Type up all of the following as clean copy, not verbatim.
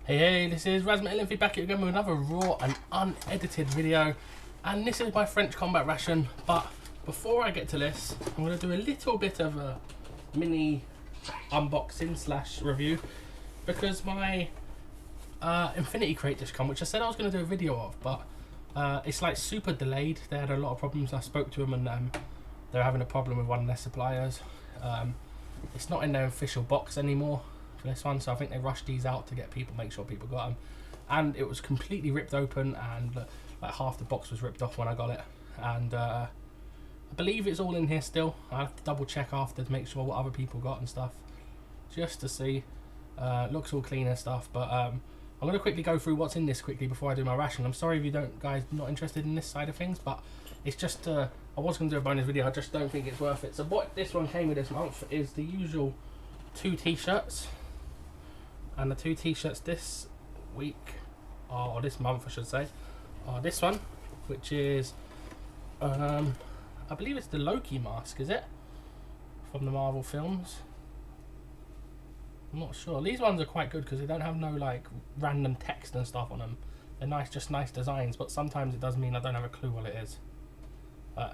Hey, this is RaS-Metalinfy back again with another raw and unedited video, and this is my French combat ration. But before I get to this, I'm going to do a little bit of a mini unboxing slash review, because my Infinity crate just come, which I said I was going to do a video of, but it's like super delayed. They had a lot of problems. I spoke to them and they're having a problem with one of their suppliers. It's not in their official box anymore for this one, so I think they rushed these out to make sure people got them, and it was completely ripped open, and like half the box was ripped off when I got it, and I believe it's all in here still. I have to double check after to make sure what other people got and stuff, just to see. Looks all clean and stuff, but I'm going to quickly go through what's in this quickly before I do my ration. I'm sorry if you guys not interested in this side of things, but it's just I was going to do a bonus video. I just don't think it's worth it. So what this one came with this month is the usual 2 t-shirts, and the 2 t-shirts this week, or this month I should say, are this one, which is I believe it's the Loki mask, is it? From the Marvel films. I'm not sure. These ones are quite good because they don't have no like random text and stuff on them. They're nice, just nice designs, but sometimes it does mean I don't have a clue what it is.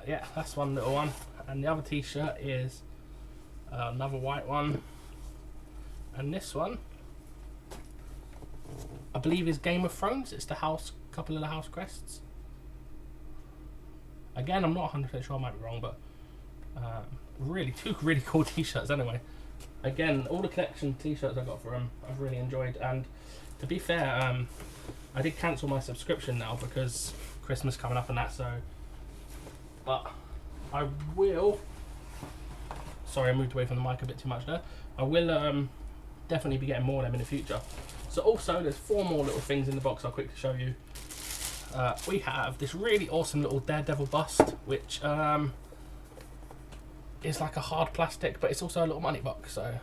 Yeah, that's one little one. And the other t-shirt is another white one. And this one, I believe, is Game of Thrones. It's the couple of the house crests. Again, I'm not 100% sure, I might be wrong, but two really cool t-shirts anyway. Again, all the collection t-shirts I got for them, I've really enjoyed. And to be fair, I did cancel my subscription now because Christmas coming up and that, so. But I will, sorry I moved away from the mic a bit too much there. I will definitely be getting more of them in the future. So also, there's 4 more little things in the box I'll quickly show you. We have this really awesome little Daredevil bust, which is like a hard plastic, but it's also a little money box, so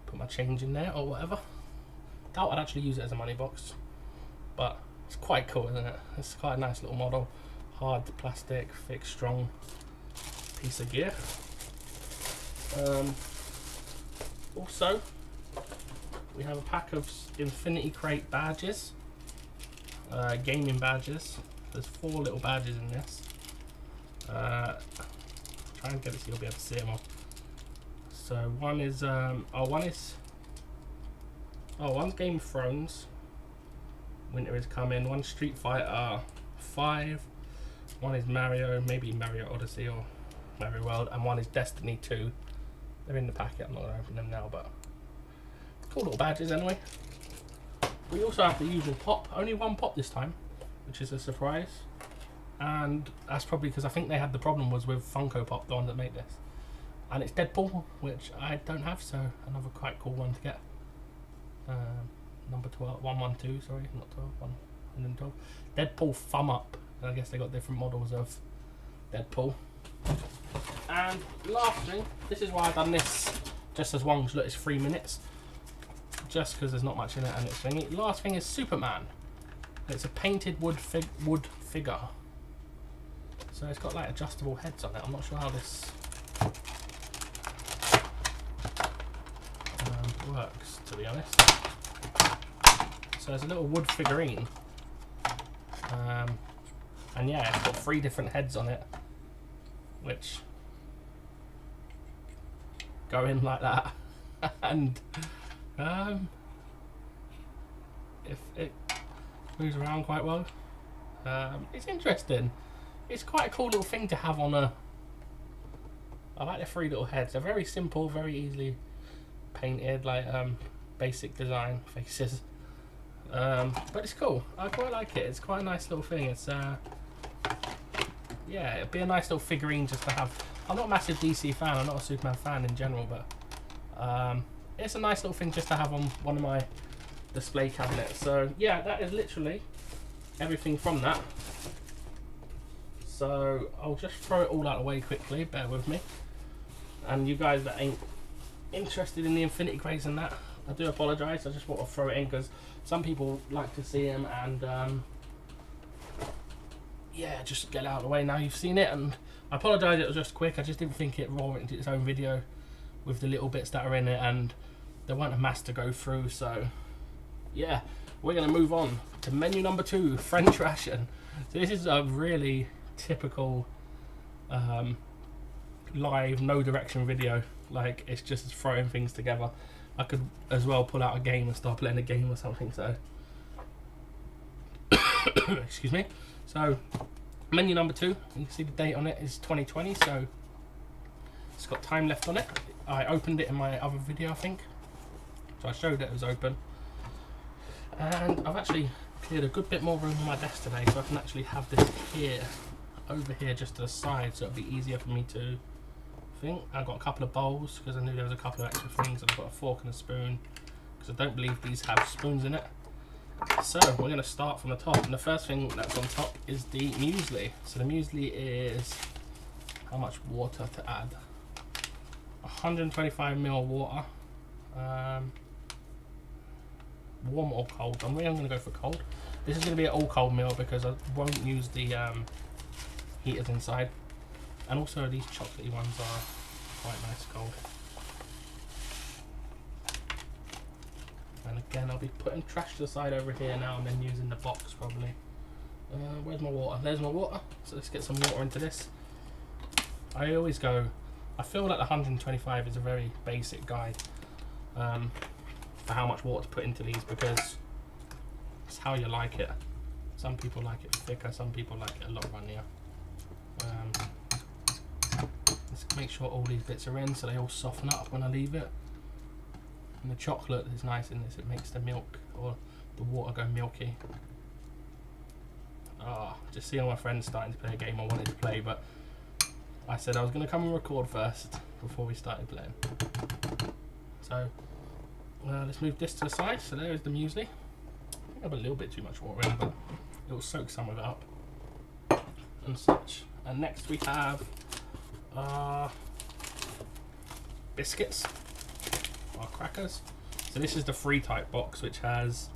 put my change in there or whatever. Doubt I'd actually use it as a money box, but it's quite cool, isn't it? It's quite a nice little model. Hard plastic, thick, strong piece of gear. Also, we have a pack of Infinity crate badges, gaming badges. There's 4 little badges in this. Try and get it so you'll be able to see them all. So one is one's Game of Thrones, Winter is Coming. One's Street Fighter 5. One is Mario, maybe Mario Odyssey or Mario World, and one is Destiny 2. They're in the packet. I'm not going to open them now, but cool little badges anyway. We also have the usual pop. Only 1 pop this time, which is a surprise. And that's probably because I think they had the problem was with Funko Pop, the one that made this. And it's Deadpool, which I don't have, so another quite cool one to get. Number 12, 112, sorry, not 12, 112. Deadpool Thumb Up. And I guess they got different models of Deadpool. And last thing, this is why I've done this just as one, because look, it's 3 minutes. Just because there's not much in it and it's thingy. Last thing is Superman. It's a painted wood figure. So it's got like adjustable heads on it. I'm not sure how this works, to be honest. So there's a little wood figurine. And yeah, it's got 3 different heads on it, which go in like that. And if it moves around quite well, it's interesting. It's quite a cool little thing to have on a. I like the 3 little heads. They're very simple, very easily painted, like basic design faces. But it's cool. I quite like it. It's quite a nice little thing. It's yeah, it'd be a nice little figurine just to have. I'm not a massive DC fan. I'm not a Superman fan in general, but it's a nice little thing just to have on one of my display cabinets. So yeah, that is literally everything from that. So I'll just throw it all out of the way quickly, bear with me. And you guys that ain't interested in the Infinity crates and that, I do apologise. I just want to throw it in because some people like to see them, and yeah, just get it out of the way now you've seen it. And I apologise, it was just quick. I just didn't think it warranted its own video with the little bits that are in it, and there weren't a mass to go through, so yeah, we're going to move on to menu number 2, French ration. So this is a really typical live, no direction video. Like, it's just throwing things together. I could as well pull out a game and start playing a game or something, so excuse me. So menu number 2, you can see the date on it is 2020, so it's got time left on it. I opened it in my other video, I think, so I showed it was open, and I've actually cleared a good bit more room on my desk today, so I can actually have this here, over here, just to the side, so it'll be easier for me to think. I've got a couple of bowls because I knew there was a couple of extra things, and I've got a fork and a spoon because I don't believe these have spoons in it. So we're going to start from the top, and the first thing that's on top is the muesli. So the muesli is how much water to add. 125 ml water, warm or cold. I'm going to go for cold. This is going to be an all cold meal because I won't use the heaters inside, and also these chocolatey ones are quite nice cold. And again, I'll be putting trash to the side over here now and then using the box probably. Where's my water? There's my water. So let's get some water into this. I always go, I feel like the 125 is a very basic guide for how much water to put into these, because it's how you like it. Some people like it thicker, some people like it a lot runnier. Let's make sure all these bits are in so they all soften up when I leave it. And the chocolate is nice in this, it makes the milk or the water go milky. Just seeing my friends starting to play a game I wanted to play, but I said I was going to come and record first before we started playing. So let's move this to the side. So there is the muesli. I think I have a little bit too much water in, but it will soak some of it up and such. And next we have biscuits, our crackers. So this is the free type box, which has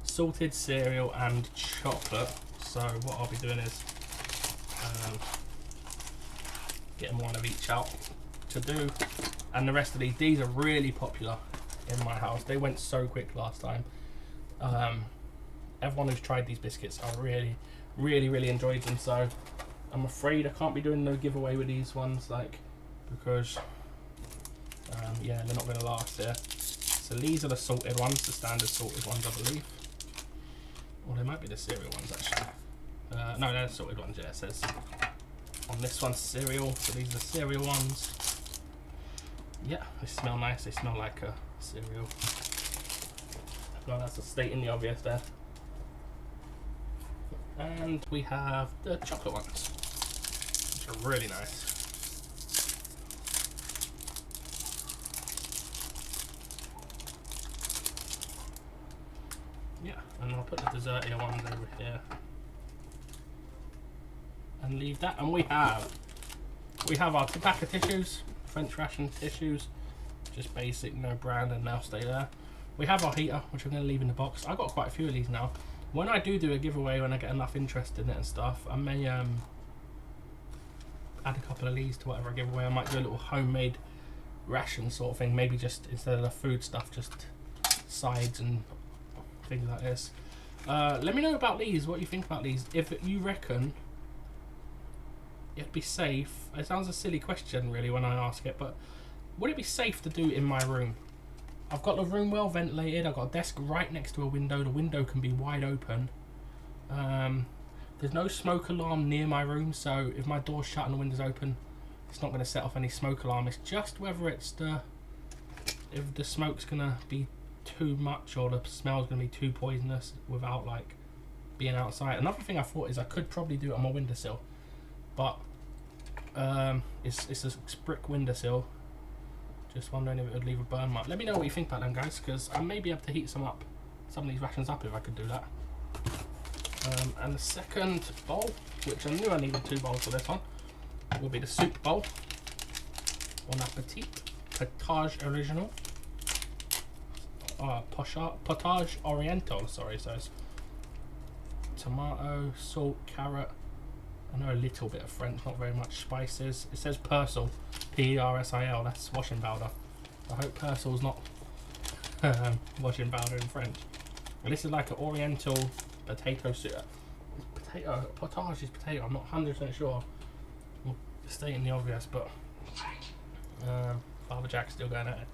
salted cereal and chocolate. So what I'll be doing is getting one of each out to do, and the rest of these are really popular in my house. They went so quick last time. Everyone who's tried these biscuits I really enjoyed them, so I'm afraid I can't be doing no giveaway with these ones, like, because yeah, they're not going to last here. So these are the salted ones, the standard salted ones, I believe. Or they might be the cereal ones actually. No, they're the salted ones. Yeah, it says on this one cereal, so these are the cereal ones. Yeah, they smell nice, they smell like a cereal. Well, that's a stating the obvious there. And we have the chocolate ones, which are really nice. Yeah, and I'll put the dessertier ones over here and leave that. And we have our tobacco tissues, French ration tissues, just basic, no brand, and they'll stay there. We have our heater, which I'm going to leave in the box. I've got quite a few of these now. When I do a giveaway, when I get enough interest in it and stuff, I may add a couple of these to whatever I give away. I might do a little homemade ration sort of thing, maybe just instead of the food stuff, just sides and things like this. Let me know about these, what you think about these. If you reckon it'd be safe, it sounds a silly question really when I ask it, but would it be safe to do in my room? I've got the room well ventilated, I've got a desk right next to a window, the window can be wide open. There's no smoke alarm near my room, so if my door's shut and the window's open, it's not going to set off any smoke alarm. It's just whether it's if the smoke's going to be too much or the smell's going to be too poisonous without like being outside. Another thing I thought is I could probably do it on my windowsill, but it's a brick windowsill. Just wondering if it would leave a burn mark. Let me know what you think about them, guys, because I may be able to heat some of these rations up if I could do that. And the second bowl, which I knew I needed 2 bowls for this one, will be the soup bowl. Bon appetit. Potage original. Potage oriental, sorry. So it's tomato, salt, carrot. I know a little bit of French, not very much. Spices. It says persil, P-E-R-S-I-L. That's washing powder. I hope persil's not washing powder in French. And this is like an oriental potato soup. Potage is potato, I'm not 100% sure. I'm stating the obvious, but Father Jack's still going at it.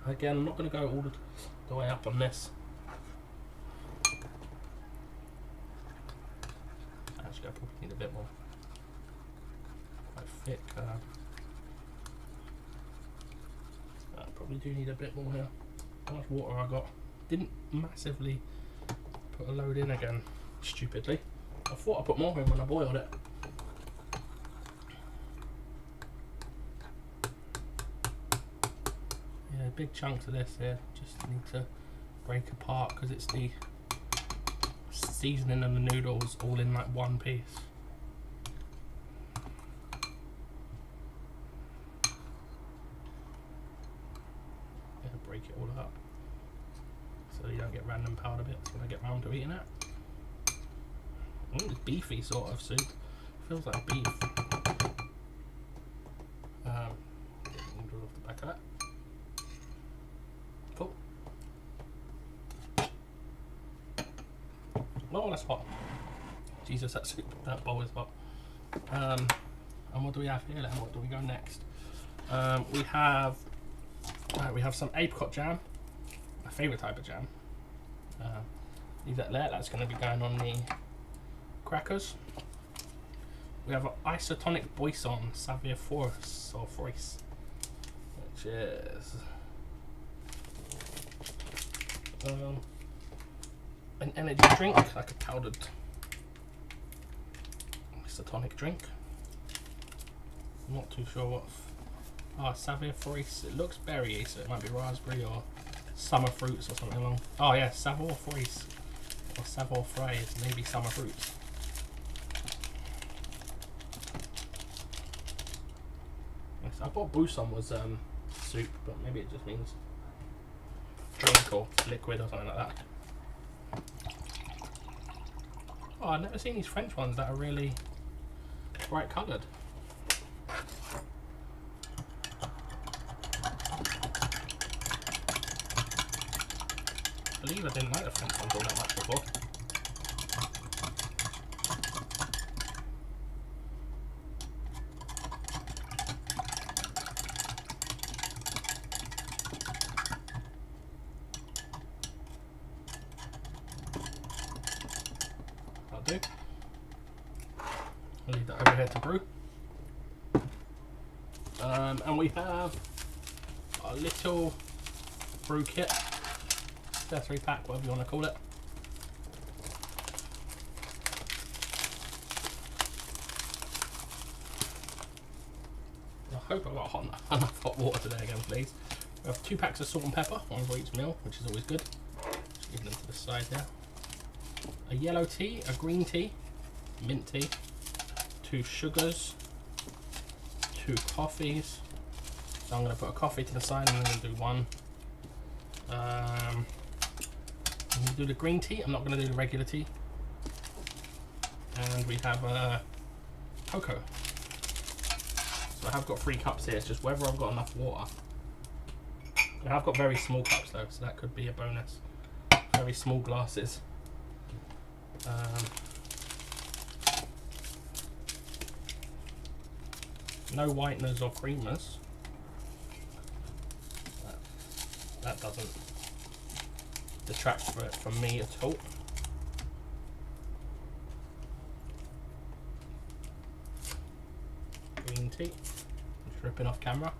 Again, I'm not going to go all the way up on this. Actually, I probably need a bit more. Quite thick. I probably do need a bit more here. How much water I got? Didn't massively put a load in again, stupidly. I thought I put more in when I boiled it. Yeah, big chunks of this here just need to break apart because it's the seasoning and the noodles all in like one piece. Yeah, break it all up so you don't get random powder bits when I get round to eating it. It's beefy sort of soup. Feels like beef. Get the noodle off the back of that. Cool. Oh, that's hot. Jesus, that soup, that bowl is hot. And what do we have here then? What do we go next? We have some apricot jam, my favourite type of jam. Leave that there. That's going to be going on the crackers. We have an isotonic boisson Savia Force or Force, which is an energy drink, like a powdered isotonic drink. I'm not too sure what. Oh, Savia Force. It looks berry-y, so it might be raspberry or summer fruits or something along. Oh yeah, Savor Force or Savor Fries, maybe summer fruits. Yes, I thought bousson was soup, but maybe it just means drink or liquid or something like that. Oh, I've never seen these French ones that are really bright coloured. I believe I didn't like the French ones all that much before. That'll do. I'll leave that over here to brew. And we have a little brew kit. Accessory pack, whatever you want to call it. I hope I've got enough hot water today again, please. We have 2 packs of salt and pepper, one for each meal, which is always good. Just give them to the side there. A yellow tea, a green tea, mint tea, 2 sugars, 2 coffees. So I'm going to put a coffee to the side and I'm going to do one. I'm going to do the green tea, I'm not going to do the regular tea. And we have cocoa. So I have got 3 cups here, it's just whether I've got enough water. I have got very small cups though, so that could be a bonus. Very small glasses. No whiteners or creamers. That doesn't detract from me at all. Green tea, just ripping off camera.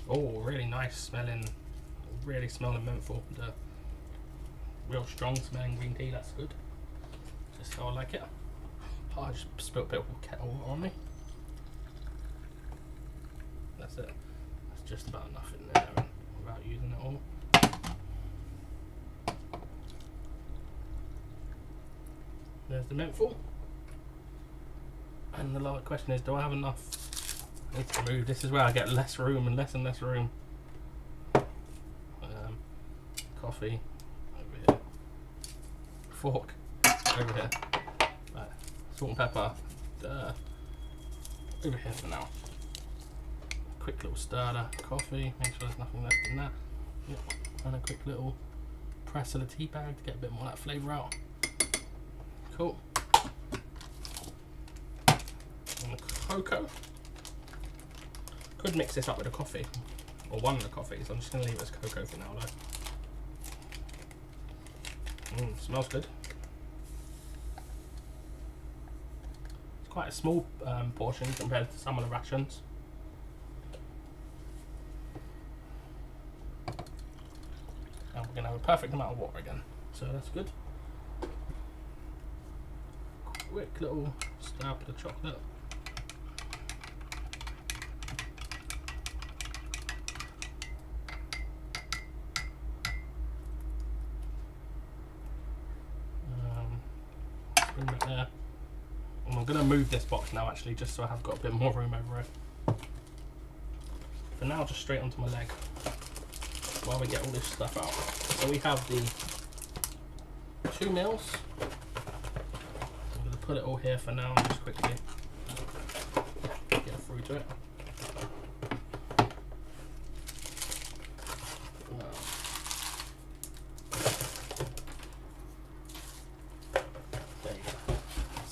Oh, really nice smelling, really smelling menthol. The real strong smelling green tea, that's good. Just how I like it. Oh, I just spilled a bit of kettle water on me. That's it. That's just about enough in there without using it all. There's the menthol. And the last question is, do I have enough? I need to move. This is where I get less room and less room. Coffee over here. Fork over here. Right. Salt and pepper over here for now. Quick little stirrer. Coffee. Make sure there's nothing left in that. Yep. And a quick little press of the tea bag to get a bit more of that flavour out. Cool. And the cocoa. Could mix this up with a coffee, or one of the coffees. I'm just going to leave it as cocoa for now though. Smells good. It's quite a small portion compared to some of the rations. And we're going to have a perfect amount of water again, so that's good. Quick little stab of the chocolate. Bring that there. And I'm going to move this box now actually, just so I have got a bit more room over it. For now, just straight onto my leg while we get all this stuff out. So we have the 2 meals. I'm going to put it all here for now and just quickly get through to it.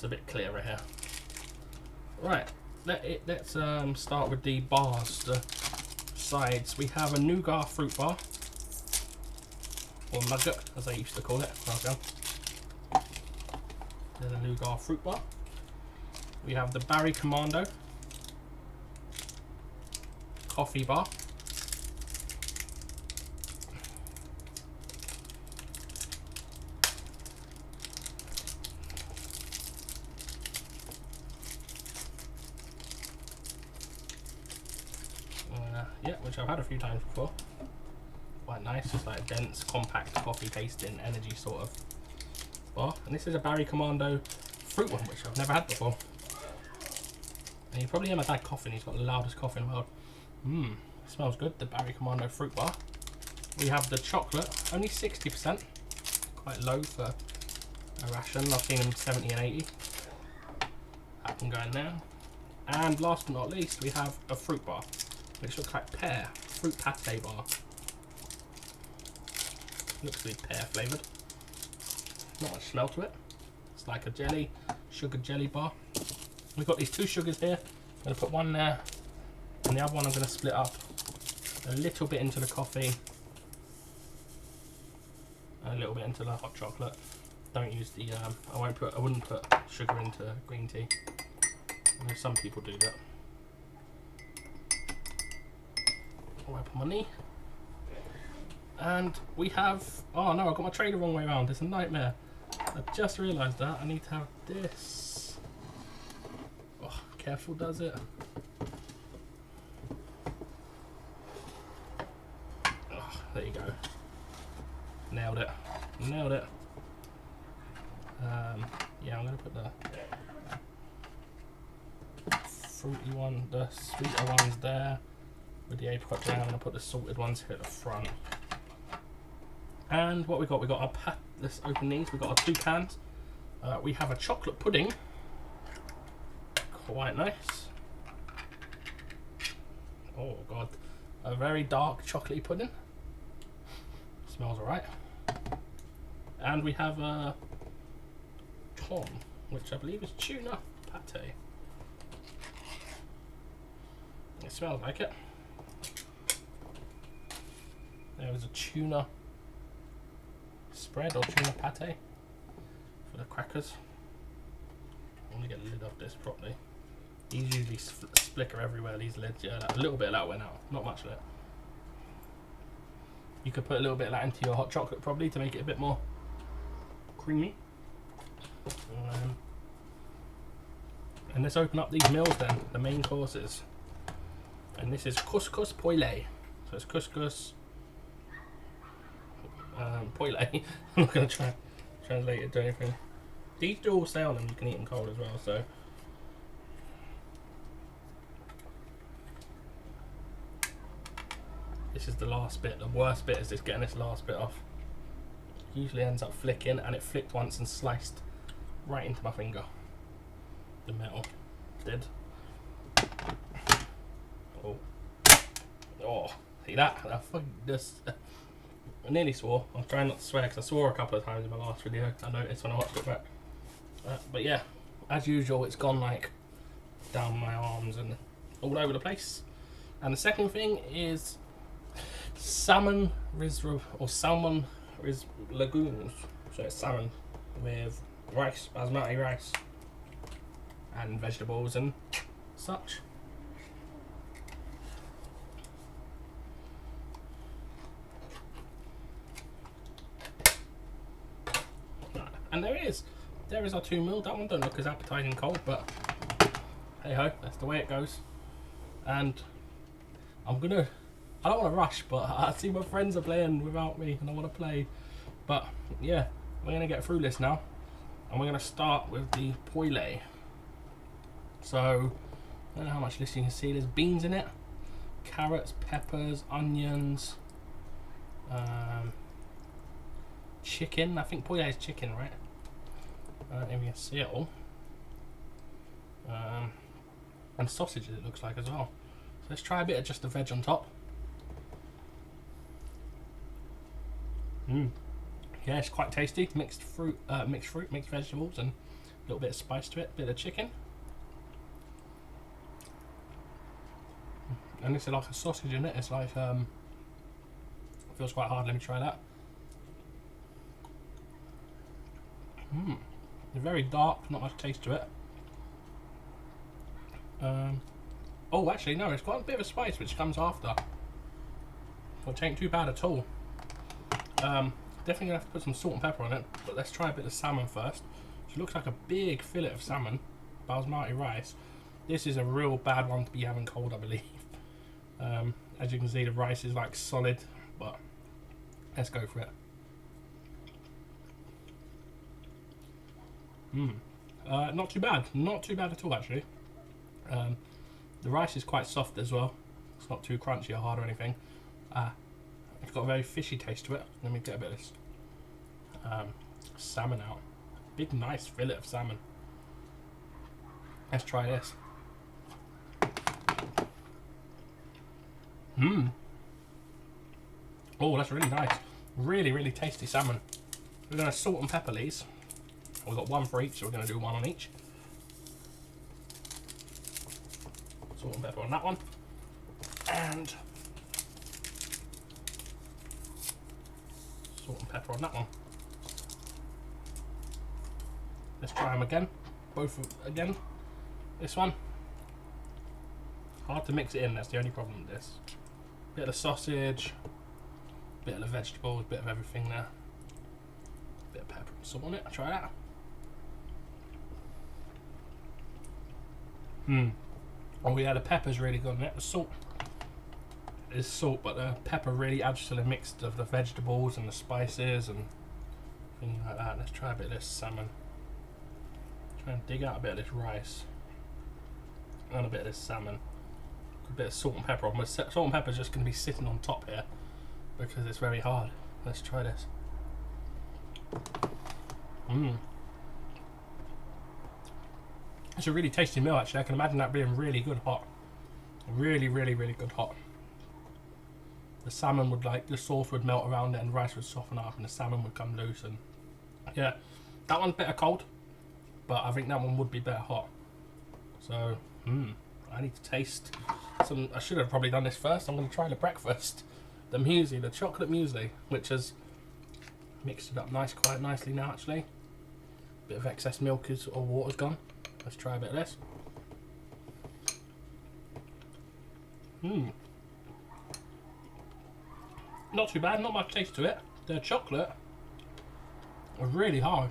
A bit clearer here. Right, let's start with the bars, the sides. We have a nougat fruit bar, or nugget as I used to call it when I was young. There's a nougat fruit bar. We have the Barry Commando coffee bar. Yeah, which I've had a few times before. Quite nice, just like a dense, compact, coffee tasting, energy sort of bar. And this is a Barry Commando fruit one, which I've never had before. And you probably hear my dad coughing, he's got the loudest cough in the world. Smells good, the Barry Commando fruit bar. We have the chocolate, only 60%, quite low for a ration. I've seen them 70 and 80. That can go in there. And last but not least, we have a fruit bar, which looks like pear, fruit pate bar. Looks to be pear flavoured. Not much smell to it. It's like a jelly, sugar jelly bar. We've got these 2 sugars here. I'm going to put one there, and the other one I'm going to split up a little bit into the coffee, and a little bit into the hot chocolate. Don't use the, I wouldn't put sugar into green tea. I know some people do that. Wipe on my knee. And we have, oh no, I got my tray the wrong way around. It's a nightmare. I just realised that. I need to have this. Oh, careful does it. Oh, there you go. Nailed it. Nailed it. Yeah, I'm going to put the fruity one, the sweeter ones there. With the apricot jam, I'm going to put the salted ones here at the front. And what we got? We got our let's open these. We got our 2 cans. We have a chocolate pudding. Quite nice. Oh god, a very dark chocolatey pudding. Smells alright. And we have a tom, which I believe is tuna pate. It smells like it. There was a tuna spread or tuna pate for the crackers. I'm going to get the lid off this properly. These usually splicker everywhere, these lids. Yeah, a little bit of that went out, not much of it. You could put a little bit of that into your hot chocolate probably to make it a bit more creamy. And let's open up these meals then, the main courses. And this is couscous poêlée. So it's couscous poêlée. I'm not going to try translate it to anything. These do all say on them you can eat them cold as well, so. This is the last bit. The worst bit is just getting this last bit off. Usually ends up flicking, and it flicked once and sliced right into my finger. The metal did. Oh, See that? I fucking just... I nearly swore. I'm trying not to swear because I swore a couple of times in my last video. I noticed when I watched it back. But yeah, as usual, it's gone like down my arms and all over the place. And the second thing is salmon legumes. So it's salmon with rice, basmati rice, and vegetables and such. And there is our 2 mil. That one don't look as appetizing cold, but hey ho, that's the way it goes. And I don't want to rush, but I see my friends are playing without me and I want to play. But yeah, we're going to get through this now. And we're going to start with the poêlée. So, I don't know how much this you can see. There's beans in it. Carrots, peppers, onions. Chicken. I think poêlée is chicken, right? I don't know if you can see it all. And sausages it looks like as well. So let's try a bit of just the veg on top. Yeah, it's quite tasty. Mixed vegetables, and a little bit of spice to it. A bit of chicken. And it's like a sausage in it. It's like it feels quite hard. Let me try that. It's very dark, not much taste to it. Oh, actually, no, it's got a bit of a spice which comes after, which ain't too bad at all. Definitely gonna have to put some salt and pepper on it, but let's try a bit of salmon first. It looks like a big fillet of salmon, basmati rice. This is a real bad one to be having cold, I believe. As you can see, the rice is like solid, but let's go for it. Not too bad. Not too bad at all, actually. The rice is quite soft as well. It's not too crunchy or hard or anything. It's got a very fishy taste to it. Let me get a bit of this salmon out. Big, nice fillet of salmon. Let's try this. Oh, that's really nice. Really, really tasty salmon. We're going to salt and pepper these. We've got one for each, so we're going to do one on each. Salt and pepper on that one. And salt and pepper on that one. Let's try them again. Both again. This one. Hard to mix it in, that's the only problem with this. Bit of the sausage, bit of the vegetables, bit of everything there. Bit of pepper and salt on it. I'll try that. Oh yeah, the pepper's really good on it. The salt is salt, but the pepper really adds to the mix of the vegetables and the spices and things like that. Let's try a bit of this salmon. Try and dig out a bit of this rice and a bit of this salmon. A bit of salt and pepper on. But salt and pepper is just going to be sitting on top here because it's very hard. Let's try this. It's a really tasty meal, actually. I can imagine that being really good hot. Really, really, really good hot. The salmon would the sauce would melt around it and the rice would soften up and the salmon would come loose. And yeah, that one's better cold, but I think that one would be better hot. So, I need to taste some. I should have probably done this first. I'm going to try the breakfast. The muesli, the chocolate muesli, which has mixed it up quite nicely now, actually. Bit of excess milk or water's gone. Let's try a bit of this. Not too bad, not much taste to it. The chocolate are really hard.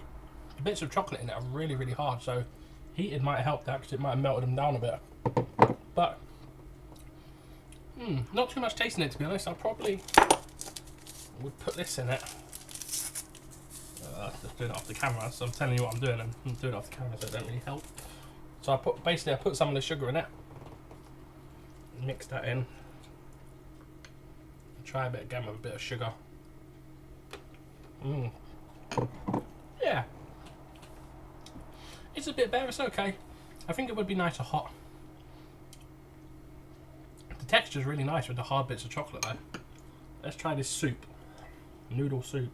The bits of chocolate in it are really, really hard, so heated might help that because it might have melted them down a bit. But, not too much taste in it, to be honest. I probably would put this in it. Just doing it off the camera, so I'm telling you what I'm doing, and I'm doing it off the camera, so it don't really help. So I put some of the sugar in it, mix that in, try a bit again with a bit of sugar. Yeah, it's a bit better. It's okay. I think it would be nicer hot. The texture's really nice with the hard bits of chocolate though. Let's try this soup. Noodle soup.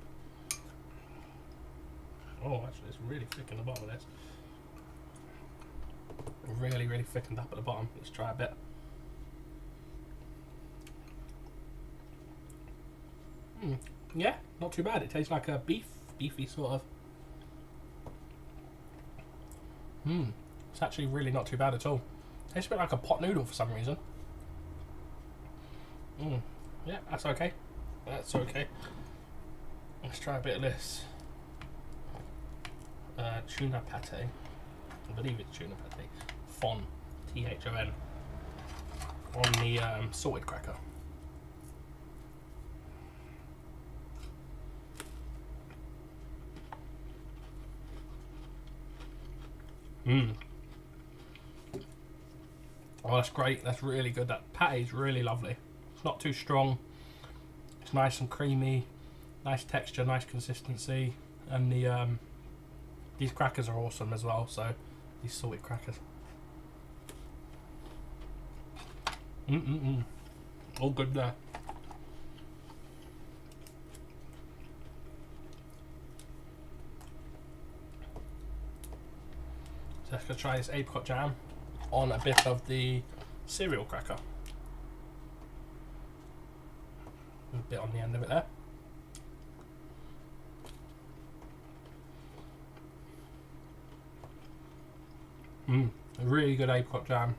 Oh, actually it's really thick in the bottom of this. Really, really thickened up at the bottom. Let's try a bit. Yeah, not too bad. It tastes like a beefy sort of. It's actually really not too bad at all. Tastes a bit like a pot noodle for some reason. Yeah, that's okay. That's okay. Let's try a bit of this. Tuna pate. I believe it's tuna pate. Thon. T-H-O-N. On the salted cracker. Oh, that's great. That's really good. That pate is really lovely. It's not too strong. It's nice and creamy. Nice texture, nice consistency. And the these crackers are awesome as well. So these salted crackers. All good there. So let's go try this apricot jam on a bit of the cereal cracker. A bit on the end of it there. Really good apricot jam.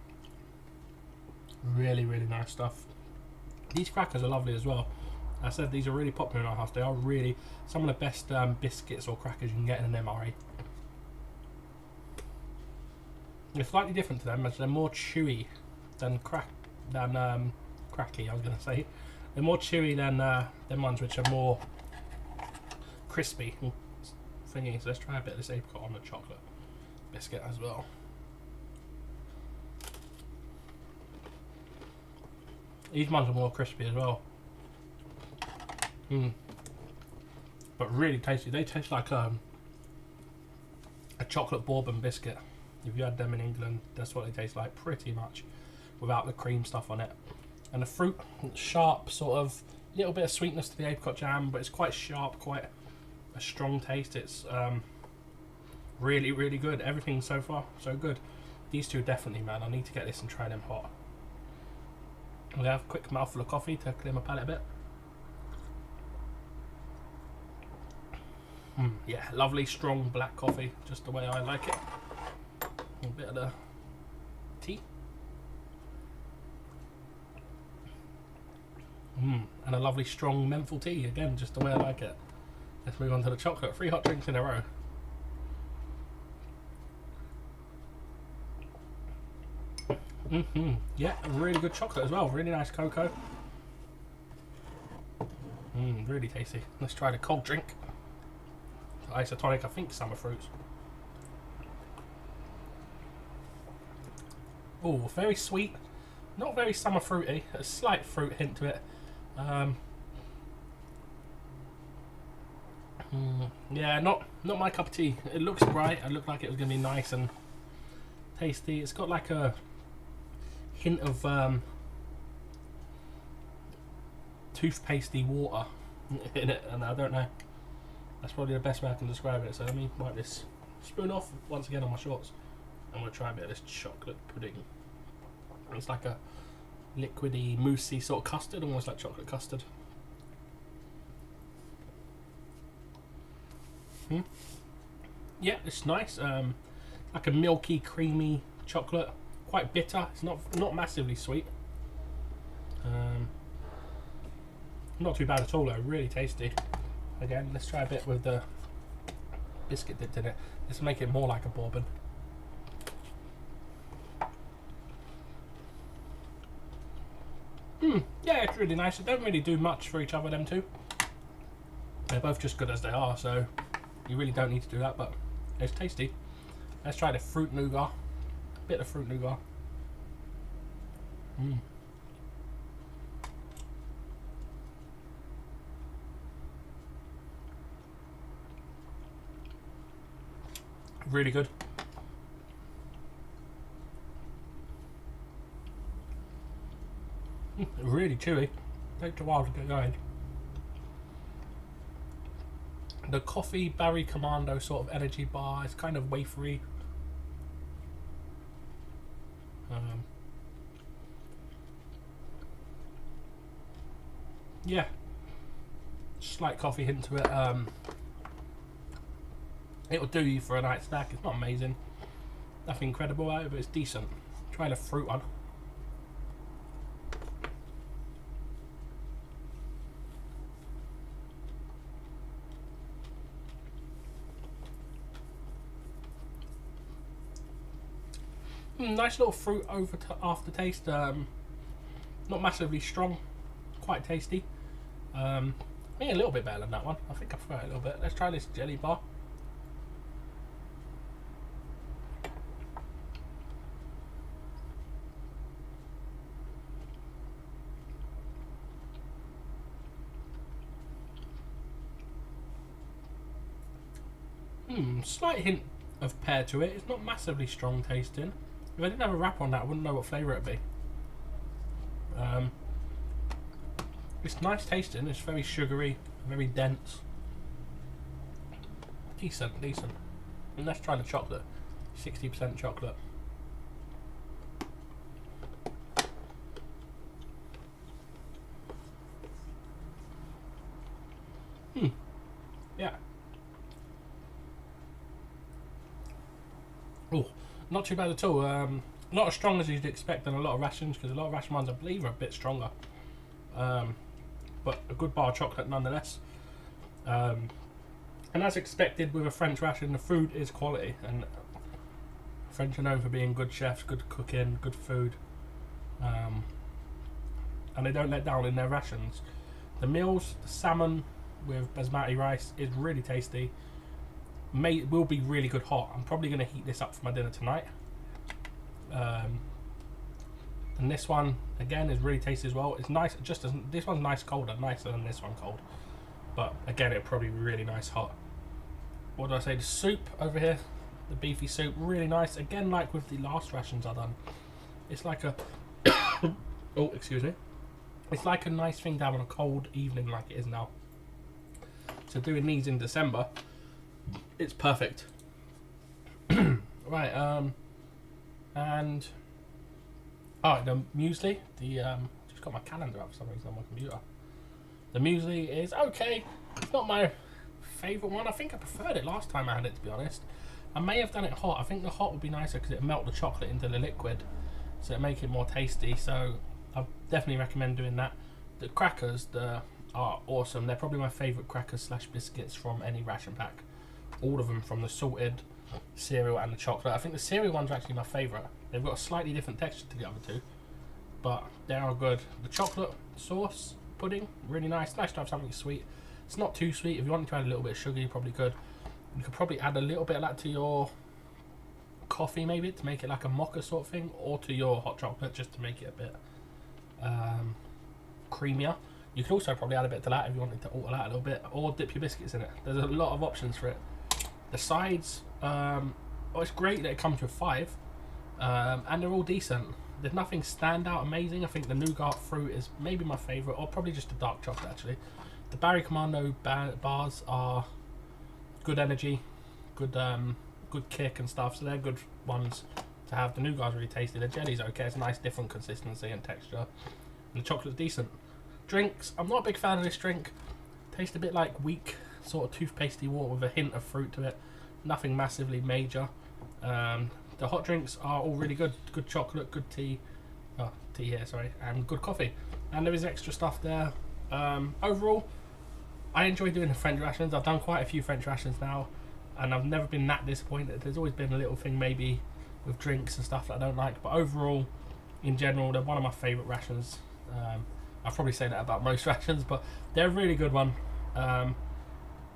Really, really nice stuff. These crackers are lovely as well. I said these are really popular in our house. They are really some of the best biscuits or crackers you can get in an MRE. They're slightly different to them as they're more chewy than cracky. I was going to say they're more chewy than ones which are more crispy. Thingy. So let's try a bit of this apricot on the chocolate biscuit as well. These ones are more crispy as well. But really tasty. They taste like a chocolate bourbon biscuit. If you had them in England, that's what they taste like pretty much, without the cream stuff on it. And the fruit, sharp, sort of little bit of sweetness to the apricot jam, but it's quite sharp, quite a strong taste. It's really, really good. Everything so far, so good. These two definitely, man. I need to get this and try them hot. I'm gonna have a quick mouthful of coffee to clear my palate a bit. Yeah, lovely, strong black coffee, just the way I like it. A bit of the tea. And a lovely, strong menthol tea, again, just the way I like it. Let's move on to the chocolate. 3 hot drinks in a row. Yeah, really good chocolate as well. Really nice cocoa. Really tasty. Let's try the cold drink. Isotonic, I think summer fruits. Oh, very sweet. Not very summer fruity. A slight fruit hint to it. Yeah, not my cup of tea. It looks bright. It looked like it was going to be nice and tasty. It's got like a hint of toothpastey water in it, and I don't know. That's probably the best way I can describe it. So let me wipe this spoon off once again on my shorts. I'm going to try a bit of this chocolate pudding. It's like a liquidy, moussey sort of custard, almost like chocolate custard. Yeah, it's nice. Like a milky, creamy chocolate. Quite bitter. It's not massively sweet. Not too bad at all though. Really tasty. Again, let's try a bit with the biscuit dipped in it. Let's make it more like a bourbon. Yeah, it's really nice. They don't really do much for each other, them two. They're both just good as they are, so you really don't need to do that, but it's tasty. Let's try the fruit nougat. Bit of fruit nougat. Really good. chewy. Takes a while to get going. The coffee berry commando sort of energy bar is kind of wafery. Yeah, slight coffee hint to it. It'll do you for a night snack. It's not amazing, nothing incredible about it, but it's decent. Try the fruit one. Nice little fruit aftertaste. Not massively strong, quite tasty. I think a little bit better than that one. I think I prefer it a little bit. Let's try this jelly bar. Slight hint of pear to it. It's not massively strong tasting. If I didn't have a wrap on that, I wouldn't know what flavour it'd be. It's nice tasting. It's very sugary, very dense. Decent. And let's try the chocolate. 60% chocolate. Yeah. Oh, not too bad at all. Not as strong as you'd expect in a lot of rations, because a lot of ration ones I believe are a bit stronger. But a good bar of chocolate nonetheless. And as expected with a French ration, the food is quality, and French are known for being good chefs, good cooking, good food, and they don't let down in their rations. The meals, the salmon with basmati rice is really tasty. Will be really good hot. I'm probably going to heat this up for my dinner tonight. And this one again is really tasty as well. It's nice, just as this one's nice colder, nicer than this one cold. But again, it'll probably be really nice hot. What do I say? The soup over here, the beefy soup, really nice. Again, like with the last rations I've done, it's like a oh, excuse me. It's like a nice thing to have on a cold evening, like it is now. So doing these in December, it's perfect. Right, and the muesli. Just got my calendar up for some reason on my computer. The muesli is okay. It's not my favourite one. I think I preferred it last time I had it, to be honest. I may have done it hot. I think the hot would be nicer because it melt the chocolate into the liquid, so it make it more tasty. So I definitely recommend doing that. The crackers are awesome. They're probably my favourite crackers slash biscuits from any ration pack. All of them, from the salted cereal and the chocolate. I think the cereal ones are actually my favourite. They've got a slightly different texture to the other two, but they are good. The chocolate sauce pudding, really nice. Nice to have something sweet. It's not too sweet. If you wanted to add a little bit of sugar, you probably could. You could probably add a little bit of that to your coffee, maybe, to make it like a mocha sort of thing, or to your hot chocolate, just to make it a bit creamier. You could also probably add a bit to that if you wanted to alter that a little bit, or dip your biscuits in it. There's a lot of options for it. The sides, it's great that it comes with 5, and they're all decent. There's nothing standout amazing. I think the nougat fruit is maybe my favourite, or probably just the dark chocolate actually. The Barry Commando bars are good energy, good kick and stuff, so they're good ones to have. The nougat's really tasty. The jelly's okay, it's a nice different consistency and texture, and the chocolate's decent. Drinks, I'm not a big fan of this drink. Tastes a bit like weak sort of toothpastey water with a hint of fruit to it. Nothing massively major. The hot drinks are all really good. Good chocolate, good tea. Oh, tea here, sorry. And good coffee. And there is extra stuff there. Overall, I enjoy doing the French rations. I've done quite a few French rations now, and I've never been that disappointed. There's always been a little thing maybe with drinks and stuff that I don't like, but overall, in general, they're one of my favourite rations. I'll probably say that about most rations, but they're a really good one.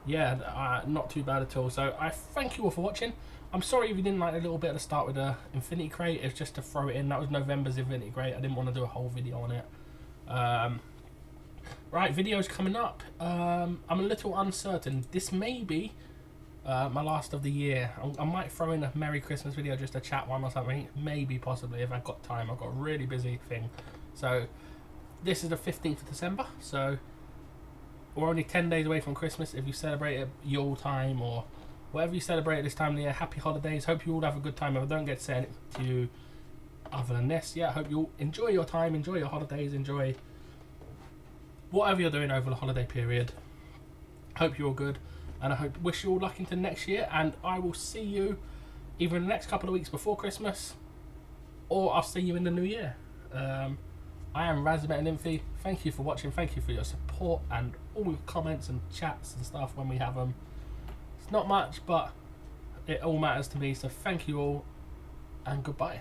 Yeah, not too bad at all. So I thank you all for watching. I'm sorry if you didn't like a little bit at the start with the Infinity Crate. It's just to throw it in. That was November's Infinity Crate. I didn't want to do a whole video on it. Right, videos coming up. I'm a little uncertain. This may be my last of the year. I might throw in a Merry Christmas video, just a chat one or something. Maybe, possibly, if I've got time. I've got a really busy thing. So this is the 15th of December, so we're only 10 days away from Christmas. If you celebrate it Yule time or whatever you celebrate at this time of the year, happy holidays. Hope you all have a good time. If I don't get to say anything to you other than this, yeah, hope you all enjoy your time, enjoy your holidays, enjoy whatever you're doing over the holiday period. Hope you're all good, and I wish you all luck into next year, and I will see you either in the next couple of weeks before Christmas, or I'll see you in the new year. I am RaS-Metalinfy. Thank you for watching, thank you for your support and all your comments and chats and stuff when we have them. It's not much, but it all matters to me, so thank you all, and goodbye.